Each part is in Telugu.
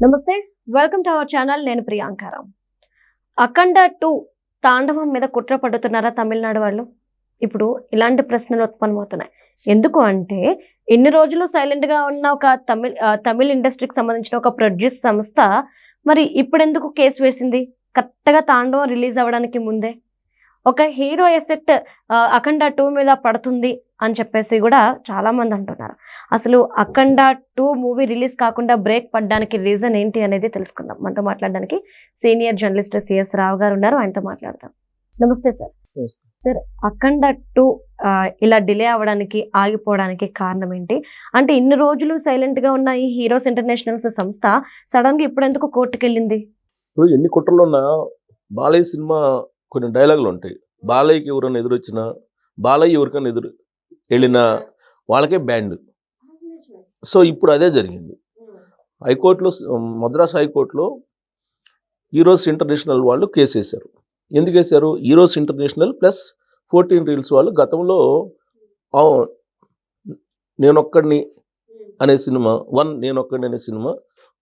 నమస్తే, వెల్కమ్ టు అవర్ ఛానల్. నేను ప్రియాంకారాం. అఖండ 2 తాండవం మీద కుట్ర పడుతున్నారా తమిళనాడు వాళ్ళు? ఇప్పుడు ఇలాంటి ప్రశ్నలు ఉత్పన్నమవుతున్నాయి. ఎందుకు అంటే ఇన్ని రోజులు సైలెంట్గా ఉన్న ఒక తమిళ ఇండస్ట్రీకి సంబంధించిన ఒక ప్రొడ్యూస్ సంస్థ మరి ఇప్పుడెందుకు కేసు వేసింది? కరెక్ట్గా తాండవం రిలీజ్ అవ్వడానికి ముందే ఒక హీరో ఎఫెక్ట్ అఖండ 2 మీద పడుతుంది అని చెప్పేసి కూడా చాలామంది అంటున్నారు. అసలు అఖండ 2 మూవీ రిలీజ్ కాకుండా బ్రేక్ పడడానికి రీజన్ ఏంటి అనేది తెలుసుకుందాం. మనతో మాట్లాడడానికి సీనియర్ జర్నలిస్ట్ సిఎస్ రావు గారు ఉన్నారు. ఆయనతో మాట్లాడతాం. నమస్తే సార్. సార్, అఖండ 2 ఇలా డిలే అవ్వడానికి ఆగిపోవడానికి కారణం ఏంటి? అంటే ఇన్ని రోజులు సైలెంట్గా ఉన్న ఈ హీరోస్ ఇంటర్నేషనల్స్ సంస్థ సడన్గా ఇప్పుడు ఎందుకు కోర్టుకు వెళ్ళింది? ఇప్పుడు ఎన్ని కుట్రలు ఉన్నా బాలయ్య సినిమా కొన్ని డైలాగులు ఉంటాయి. బాలయ్యకి ఎవరైనా ఎదురొచ్చినా, బాలయ్య ఎవరికైనా ఎదురు వెళ్ళినా వాళ్ళకే బ్యాండ్. సో ఇప్పుడు అదే జరిగింది. హైకోర్టులో, మద్రాస్ హైకోర్టులో హీరోస్ ఇంటర్నేషనల్ వాళ్ళు కేసు వేశారు. ఎందుకు వేశారు? హీరోస్ ఇంటర్నేషనల్ ప్లస్ 14 రీల్స్ వాళ్ళు గతంలో నేనొక్కడిని అనే సినిమా, నేనొక్కడిని అనే సినిమా,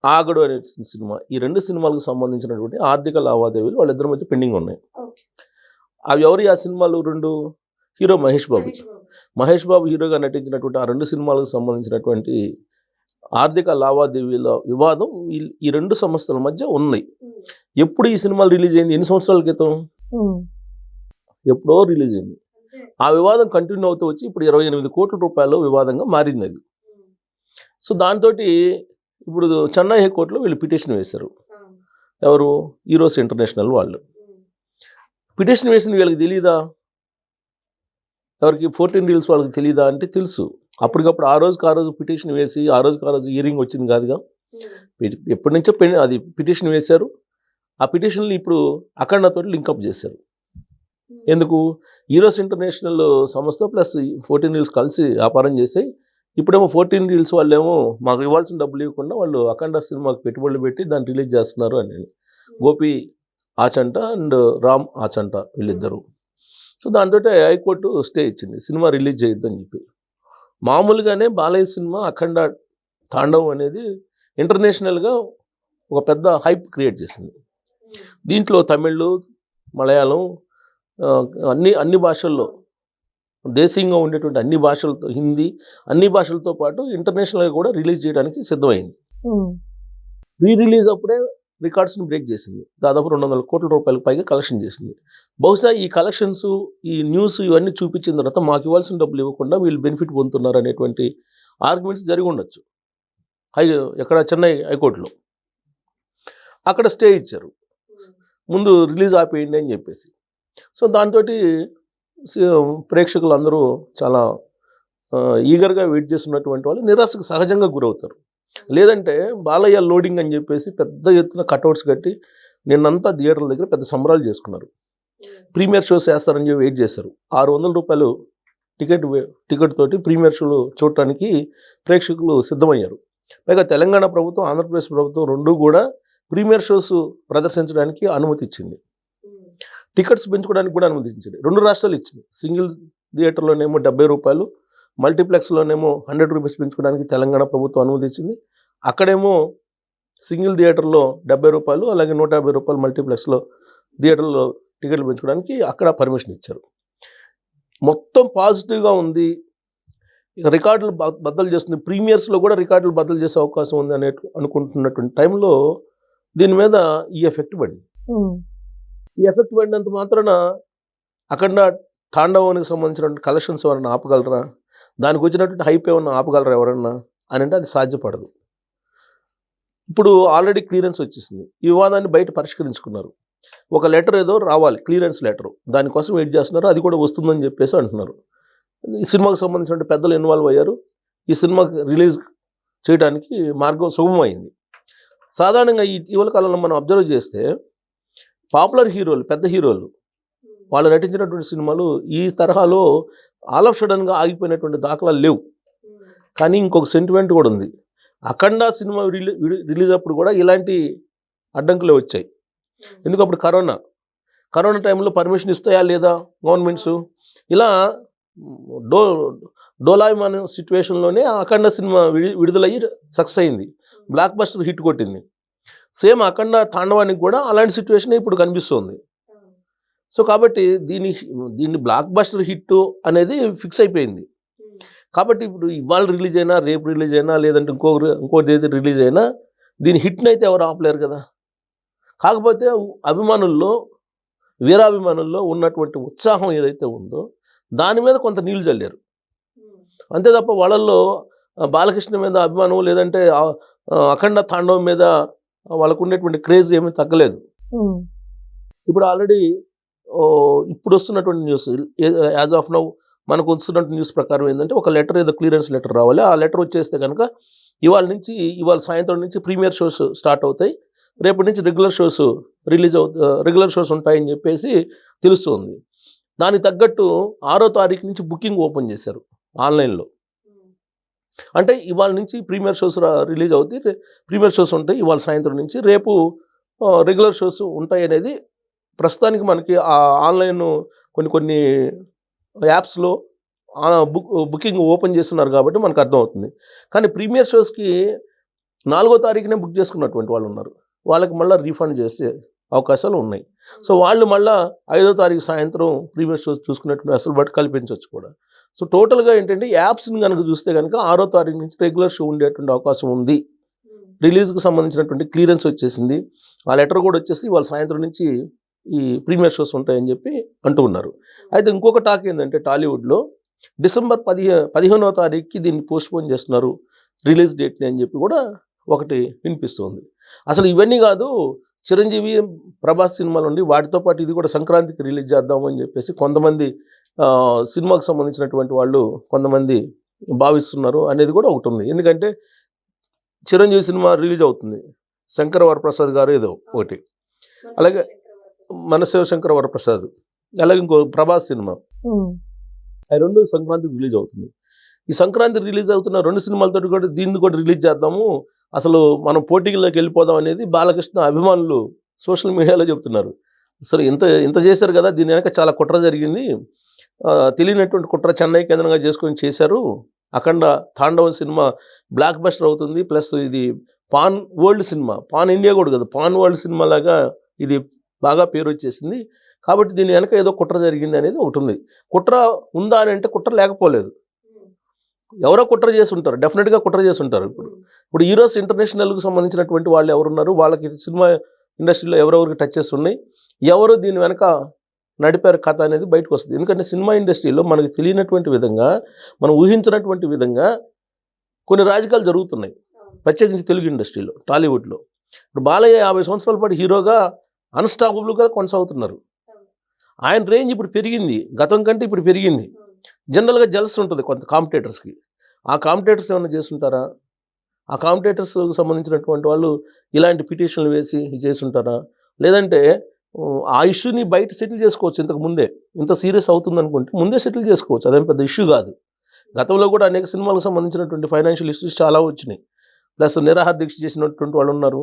ఆగడు అనే సినిమా, ఈ 2 సినిమాలకు సంబంధించినటువంటి ఆర్థిక లావాదేవీలు వాళ్ళిద్దరి మధ్య పెండింగ్ ఉన్నాయి. అవి ఎవరు? ఆ సినిమాలు 2 హీరో మహేష్ బాబు హీరోగా నటించినటువంటి ఆ 2 సినిమాలకు సంబంధించినటువంటి ఆర్థిక లావాదేవీల వివాదం ఈ 2 సంస్థల మధ్య ఉన్నాయి. ఎప్పుడు ఈ సినిమాలు రిలీజ్ అయింది? ఎన్ని సంవత్సరాల క్రితం? ఎప్పుడో రిలీజ్ అయింది. ఆ వివాదం కంటిన్యూ అవుతూ వచ్చి ఇప్పుడు 28 కోట్ల రూపాయల వివాదంగా మారింది అది. సో దాంతో ఇప్పుడు చెన్నై హైకోర్టులో వీళ్ళు పిటిషన్ వేశారు. ఎవరు? హీరోస్ ఇంటర్నేషనల్ వాళ్ళు. పిటిషన్ వేసింది వీళ్ళకి తెలీదా? ఎవరికి? 14 రీల్స్ వాళ్ళకి తెలీదా అంటే తెలుసు. అప్పటికప్పుడు ఆ రోజు పిటిషన్ వేసి ఆ రోజు హియరింగ్ వచ్చింది కాదుగా. ఎప్పటి నుంచో అది పిటిషన్ వేశారు. ఆ పిటిషన్లు ఇప్పుడు అఖండతో లింకప్ చేశారు. ఎందుకు? హీరోస్ ఇంటర్నేషనల్ సంస్థ ప్లస్ 14 రీల్స్ కలిసి వ్యాపారం చేసాయి. ఇప్పుడేమో 14 రీల్స్ వాళ్ళేమో మాకు ఇవ్వాల్సిన డబ్బులు ఇవ్వకుండా వాళ్ళు అఖండ సినిమాకి పెట్టుబడులు పెట్టి దాన్ని రిలీజ్ చేస్తున్నారు అని. గోపి ఆచంట అండ్ రామ్ ఆచంట వీళ్ళిద్దరు. సో దాంతో హైకోర్టు స్టే ఇచ్చింది, సినిమా రిలీజ్ చేయొద్దని చెప్పి. మామూలుగానే బాలయ్య సినిమా అఖండ తాండవం అనేది ఇంటర్నేషనల్గా ఒక పెద్ద హైప్ క్రియేట్ చేసింది. దీంట్లో తమిళ్, మలయాళం, అన్ని భాషల్లో, దేశీయంగా ఉండేటువంటి అన్ని భాషలతో, హిందీ, అన్ని భాషలతో పాటు ఇంటర్నేషనల్గా కూడా రిలీజ్ చేయడానికి సిద్ధమైంది. రీ రిలీజ్ అప్పుడే రికార్డ్స్ని బ్రేక్ చేసింది. దాదాపు 200 కోట్ల రూపాయలకు పైగా కలెక్షన్ చేసింది. బహుశా ఈ కలెక్షన్స్, ఈ న్యూస్ ఇవన్నీ చూపించిన తర్వాత మాకు ఇవ్వాల్సిన డబ్బులు ఇవ్వకుండా వీళ్ళు బెనిఫిట్ పొందుతున్నారు అనేటువంటి ఆర్గ్యుమెంట్స్ జరిగి ఉండొచ్చు. ఎక్కడ? చెన్నై హైకోర్టులో. అక్కడ స్టే ఇచ్చారు, ముందు రిలీజ్ ఆపేయండి అని చెప్పేసి. సో దాంతో ప్రేక్షకులు అందరూ చాలా ఈగర్గా వెయిట్ చేస్తున్నటువంటి వాళ్ళు నిరాశకు సహజంగా గురవుతారు. లేదంటే బాలయ్య లోడింగ్ అని చెప్పేసి పెద్ద ఎత్తున కట్అవుట్స్ కట్టి నిన్నంతా థియేటర్ల దగ్గర పెద్ద సంబరాలు చేసుకున్నారు. ప్రీమియర్ షోస్ వేస్తారని చెప్పి వెయిట్ చేశారు. 600 రూపాయలు టికెట్ తోటి ప్రీమియర్ షోలు చూడటానికి ప్రేక్షకులు సిద్ధమయ్యారు. పైగా తెలంగాణ ప్రభుత్వం, ఆంధ్రప్రదేశ్ ప్రభుత్వం 2 కూడా ప్రీమియర్ షోస్ ప్రదర్శించడానికి అనుమతి ఇచ్చింది. టికెట్స్ పెంచుకోవడానికి కూడా అనుమతి ఇచ్చింది. 2 రాష్ట్రాలు ఇచ్చింది. సింగిల్ థియేటర్లోనేమో 70 రూపాయలు, మల్టీప్లెక్స్లోనేమో 100 రూపీస్ పెంచుకోవడానికి తెలంగాణ ప్రభుత్వం అనుమతి ఇచ్చింది. అక్కడేమో సింగిల్ థియేటర్లో 70 రూపాయలు, అలాగే 150 రూపాయలు మల్టీప్లెక్స్లో థియేటర్లో టికెట్లు పెంచుకోవడానికి అక్కడ పర్మిషన్ ఇచ్చారు. మొత్తం పాజిటివ్గా ఉంది. ఇక రికార్డులు బద్దలు చేస్తుంది. ప్రీమియర్స్లో కూడా రికార్డులు బద్దలు చేసే అవకాశం ఉంది అనుకుంటున్నటువంటి టైంలో దీని మీద ఈ ఎఫెక్ట్ పడింది. ఈ ఎఫెక్ట్ పడినంత మాత్రాన అఖండ తాండవానికి సంబంధించినటువంటి కలెక్షన్స్ ఎవరన్నా ఆపగలరా? దానికి వచ్చినటువంటి హైప్ ఏమన్నా ఆపగలరా ఎవరన్నా అని అంటే అది సాధ్యపడదు. ఇప్పుడు ఆల్రెడీ క్లియరెన్స్ వచ్చేసింది. ఈ వివాదాన్ని బయట పరిష్కరించుకున్నారు. ఒక లెటర్ ఏదో రావాలి, క్లియరెన్స్ లెటర్, దానికోసం వెయిట్ చేస్తున్నారు. అది కూడా వస్తుందని చెప్పేసి అంటున్నారు. ఈ సినిమాకి సంబంధించిన పెద్దలు ఇన్వాల్వ్ అయ్యారు. ఈ సినిమాకి రిలీజ్ చేయడానికి మార్గం సుగమమైంది. సాధారణంగా ఇటీవల కాలంలో మనం అబ్జర్వ్ చేస్తే పాపులర్ హీరోలు, పెద్ద హీరోలు వాళ్ళు నటించినటువంటి సినిమాలు ఈ తరహాలో ఆల్ ఆఫ్ సడన్గా ఆగిపోయినటువంటి దాఖలాలు లేవు. కానీ ఇంకొక సెంటిమెంట్ కూడా ఉంది. అఖండ సినిమా రిలీజ్ అప్పుడు కూడా ఇలాంటి అడ్డంకులే వచ్చాయి. ఎందుకు? అప్పుడు కరోనా టైంలో పర్మిషన్ ఇస్తాయా లేదా గవర్నమెంట్స్? ఇలా డోలాయమాన్ సిచ్యువేషన్లోనే అఖండ సినిమా విడుదలయ్యి సక్సెస్ అయింది, బ్లాక్ బస్టర్ హిట్ కొట్టింది. సేమ్ అఖండ తాండవానికి కూడా అలాంటి సిచ్యువేషన్ ఇప్పుడు కనిపిస్తుంది. సో కాబట్టి దీన్ని బ్లాక్ బస్టర్ హిట్ అనేది ఫిక్స్ అయిపోయింది. కాబట్టి ఇప్పుడు ఇవాళ రిలీజ్ అయినా, రేపు రిలీజ్ అయినా, లేదంటే ఇంకో తేదీ రిలీజ్ అయినా దీని హిట్ని అయితే ఎవరు ఆపలేరు కదా. కాకపోతే అభిమానుల్లో, వీరాభిమానుల్లో ఉన్నటువంటి ఉత్సాహం ఏదైతే ఉందో దాని మీద కొంత నీళ్లు చల్లారు. అంతే తప్ప వాళ్ళల్లో బాలకృష్ణ మీద అభిమానం, లేదంటే అఖండ తాండవం మీద వాళ్ళకు ఉండేటువంటి క్రేజ్ ఏమీ తగ్గలేదు. ఇప్పుడు ఆల్రెడీ ఇప్పుడు వస్తున్నటువంటి న్యూస్, యాజ్ ఆఫ్ నౌ మనకు వస్తున్నటువంటి న్యూస్ ప్రకారం ఏంటంటే ఒక లెటర్, ఏదో క్లియరెన్స్ లెటర్ రావాలి. ఆ లెటర్ వచ్చేస్తే కనుక ఇవాళ సాయంత్రం నుంచి ప్రీమియర్ షోస్ స్టార్ట్ అవుతాయి, రేపటి నుంచి రెగ్యులర్ షోస్ ఉంటాయని చెప్పేసి తెలుస్తుంది. దానికి తగ్గట్టు 6వ తారీఖు నుంచి బుకింగ్ ఓపెన్ చేశారు ఆన్లైన్లో. అంటే ఇవాళ నుంచి ప్రీమియర్ షోస్ రిలీజ్ అవుతాయి, ప్రీమియర్ షోస్ ఉంటాయి ఇవాళ సాయంత్రం నుంచి. రేపు రెగ్యులర్ షోస్ ఉంటాయి అనేది ప్రస్తుతానికి మనకి ఆ ఆన్లైన్ కొన్ని యాప్స్లో బుకింగ్ ఓపెన్ చేస్తున్నారు కాబట్టి మనకు అర్థమవుతుంది. కానీ ప్రీమియర్ షోస్కి 4వ తారీఖునే బుక్ చేసుకున్నటువంటి వాళ్ళు ఉన్నారు. వాళ్ళకి మళ్ళీ రీఫండ్ చేసే అవకాశాలు ఉన్నాయి. సో వాళ్ళు మళ్ళీ 5వ తారీఖు సాయంత్రం ప్రీమియర్ షోస్ చూసుకున్నటువంటి అసలు బట్టి కల్పించవచ్చు కూడా. సో టోటల్గా ఏంటంటే యాప్స్ని కనుక చూస్తే కనుక 6వ తారీఖు నుంచి రెగ్యులర్ షో ఉండేటువంటి అవకాశం ఉంది. రిలీజ్కి సంబంధించినటువంటి క్లియరెన్స్ వచ్చేసింది. ఆ లెటర్ కూడా వచ్చేసి వాళ్ళ సాయంత్రం నుంచి ఈ ప్రీమియర్ షోస్ ఉంటాయని చెప్పి అంటూ ఉన్నారు. అయితే ఇంకొక టాక్ ఏంటంటే టాలీవుడ్లో డిసెంబర్ 15వ తారీఖుకి దీన్ని పోస్ట్పోన్ చేస్తున్నారు రిలీజ్ డేట్ని అని చెప్పి కూడా ఒకటి వినిపిస్తుంది. అసలు ఇవన్నీ కాదు, చిరంజీవి, ప్రభాస్ సినిమాలు ఉండి వాటితో పాటు ఇది కూడా సంక్రాంతికి రిలీజ్ చేద్దామని చెప్పేసి కొంతమంది సినిమాకు సంబంధించినటువంటి వాళ్ళు కొంతమంది భావిస్తున్నారు అనేది కూడా ఒకటి ఉంది. ఎందుకంటే చిరంజీవి సినిమా రిలీజ్ అవుతుంది, శంకర వరప్రసాద్ గారు ఏదో ఒకటి, అలాగే మన శివశంకర వరప్రసాద్, అలాగే ఇంకో ప్రభాస్ సినిమా, అవి 2 సంక్రాంతికి రిలీజ్ అవుతుంది. ఈ సంక్రాంతి రిలీజ్ అవుతున్న 2 సినిమాలతో కూడా దీన్ని కూడా రిలీజ్ చేద్దాము, అసలు మనం పోటీలోకి వెళ్ళిపోదాం అనేది బాలకృష్ణ అభిమానులు సోషల్ మీడియాలో చెప్తున్నారు. అసలు ఇంత చేశారు కదా, దీని వెనక చాలా కుట్ర జరిగింది, తెలియనటువంటి కుట్ర చెన్నై కేంద్రంగా చేసుకొని చేశారు. అఖండ తాండవం సినిమా బ్లాక్ బస్టర్ అవుతుంది, ప్లస్ ఇది pan world cinema, pan India కూడా కదా, పాన్ వరల్డ్ సినిమా లాగా ఇది బాగా పేరు వచ్చేసింది. కాబట్టి దీని వెనక ఏదో కుట్ర జరిగింది అనేది ఒకటి ఉంది. కుట్ర ఉందా అని అంటే కుట్ర లేకపోలేదు, ఎవరో కుట్ర చేసి ఉంటారు, డెఫినెట్గా కుట్ర చేసి ఉంటారు. ఇప్పుడు హీరోస్ ఇంటర్నేషనల్కి సంబంధించినటువంటి వాళ్ళు ఎవరున్నారు, వాళ్ళకి సినిమా ఇండస్ట్రీలో ఎవరెవరికి టచెస్ ఉన్నాయి, ఎవరు దీని వెనక నడిపారు కథ అనేది బయటకు వస్తుంది. ఎందుకంటే సినిమా ఇండస్ట్రీలో మనకు తెలియనటువంటి విధంగా, మనం ఊహించినటువంటి విధంగా కొన్ని రాజకీయాలు జరుగుతున్నాయి, ప్రత్యేకించి తెలుగు ఇండస్ట్రీలో, టాలీవుడ్లో. ఇప్పుడు బాలయ్య 50 సంవత్సరాల పాటు హీరోగా అన్స్టాపబుల్గా కొనసాగుతున్నారు. ఆయన రేంజ్ ఇప్పుడు పెరిగింది, గతం కంటే ఇప్పుడు పెరిగింది. జనరల్గా జల్స్ ఉంటుంది కొంత కాంపిటేటర్స్కి. ఆ కాంపిటేటర్స్ ఏమైనా చేస్తుంటారా? ఆ కాంపిటేటర్స్కి సంబంధించినటువంటి వాళ్ళు ఇలాంటి పిటిషన్లు వేసి చేస్తుంటారా? లేదంటే ఆ ఇష్యూని బయట సెటిల్ చేసుకోవచ్చు. ఇంతకు ముందే ఇంత సీరియస్ అవుతుంది అనుకుంటే ముందే సెటిల్ చేసుకోవచ్చు, అదేం పెద్ద ఇష్యూ కాదు. గతంలో కూడా అనేక సినిమాలకు సంబంధించినటువంటి ఫైనాన్షియల్ ఇష్యూస్ చాలా వచ్చినాయి. ప్లస్ నిరాహార దీక్ష చేసినటువంటి వాళ్ళు ఉన్నారు,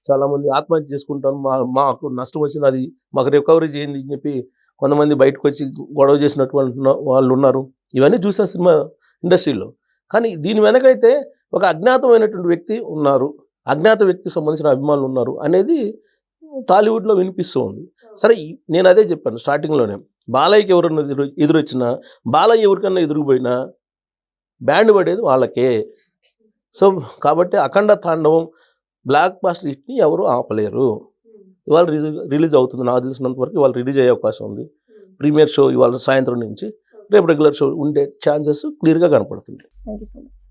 చాలామంది ఆత్మహత్య చేసుకుంటాను, మాకు నష్టం వచ్చింది, అది మాకు రికవరీ చేయండి అని చెప్పి కొంతమంది బయటకు వచ్చి గొడవ చేసినటువంటి వాళ్ళు ఉన్నారు. ఇవన్నీ చూసాం సినిమా ఇండస్ట్రీలో. కానీ దీని వెనకైతే ఒక అజ్ఞాతమైనటువంటి వ్యక్తి ఉన్నారు, అజ్ఞాత వ్యక్తికి సంబంధించిన అభిమానులు ఉన్నారు అనేది టాలీవుడ్లో వినిపిస్తూ ఉంది. సరే, నేను అదే చెప్పాను స్టార్టింగ్లోనే, బాలయ్యకి ఎవరన్నా ఎదురొచ్చినా, బాలయ్య ఎవరికన్నా ఎదురుపోయినా బ్యాండ్ పడేది వాళ్ళకే. సో కాబట్టి అఖండ తాండవం బ్లాక్ బాస్టర్ హిట్ని ఎవరు ఆపలేరు. ఇవాళ రిలీజ్ అవుతుంది, నాకు తెలిసినంత వరకు ఇవాళ రిలీజ్ అయ్యే అవకాశం ఉంది. ప్రీమియర్ షో ఇవాళ సాయంత్రం నుంచి, రేపు రెగ్యులర్ షో ఉండే ఛాన్సెస్ క్లియర్గా కనపడుతుంది. Thank you so much.